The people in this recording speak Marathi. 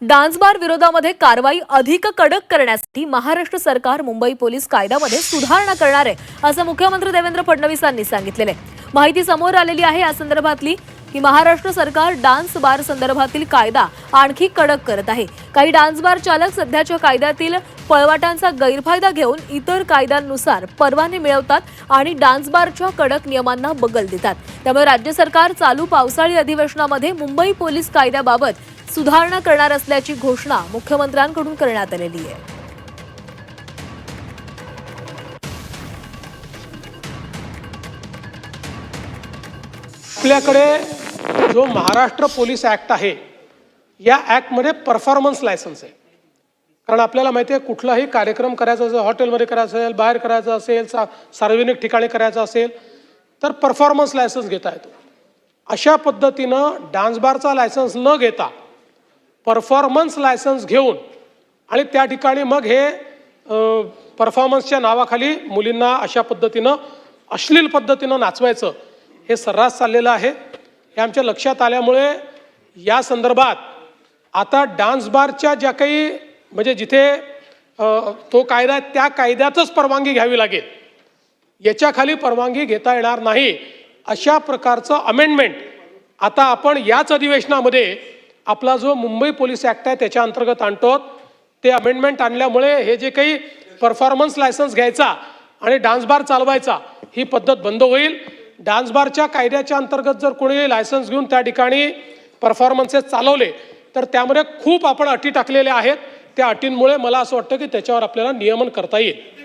डान्स बार विरोधामध्ये कारवाई अधिक कडक करण्यासाठी महाराष्ट्र सरकार मुंबई पोलीस कायद्यामध्ये सुधारणा करणार आहे, असं मुख्यमंत्री देवेंद्र फडणवीसांनी सांगितलेलं आहे। माहिती समोर आलेली आहे या संदर्भातली की महाराष्ट्र सरकार डान्स बार संदर्भातील कायदा आणखी कडक करत आहे। काही डान्स बार चालक सध्याच्या कायद्यातील पळवाटांचा गैरफायदा घेऊन इतर कायद्यांनुसार परवाने मिळवतात आणि डान्स बारच्या कडक नियमांना बगल देतात। त्यामुळे राज्य सरकार चालू पावसाळी अधिवेशनामध्ये मुंबई पोलीस कायद्याबाबत सुधारणा करणार असल्याची घोषणा मुख्यमंत्र्यांकडून करण्यात आलेली आहे। आपल्याकडे जो महाराष्ट्र पोलीस ऍक्ट आहे या ऍक्टमध्ये परफॉर्मन्स लायसन्स आहे। कारण आपल्याला माहिती आहे कुठलाही कार्यक्रम करायचा असेल, हॉटेलमध्ये करायचा असेल, बाहेर करायचा असेल, सार्वजनिक ठिकाणी करायचा असेल तर परफॉर्मन्स लायसन्स घेता येतो। अशा पद्धतीनं डान्स बारचा लायसन्स न घेता परफॉर्मन्स लायसन्स घेऊन आणि त्या ठिकाणी मग हे परफॉर्मन्सच्या नावाखाली मुलींना अशा पद्धतीनं अश्लील पद्धतीनं नाचवायचं हे सर्रास चाललेलं आहे। हे आमच्या लक्षात आल्यामुळे या संदर्भात आता डान्स बारच्या ज्या काही म्हणजे जिथे तो कायदा आहे त्या कायद्यातच परवानगी घ्यावी लागेल, याच्याखाली परवानगी घेता येणार नाही अशा प्रकारचं अमेंडमेंट आता आपण याच अधिवेशनामध्ये आपला जो मुंबई पोलीस ऍक्ट आहे त्याच्या अंतर्गत आणतो। ते अमेंडमेंट आणल्यामुळे हे जे काही परफॉर्मन्स लायसन्स घ्यायचा आणि डान्स बार चालवायचा ही पद्धत बंद होईल। डान्स बारच्या कायद्याच्या अंतर्गत जर कोणी लायसन्स घेऊन त्या ठिकाणी परफॉर्मन्सेस चालवले तर त्यामध्ये खूप आपण अटी टाकलेल्या आहेत। त्या अटींमुळे मला असं वाटतं की त्याच्यावर आपल्याला नियमन करता येईल।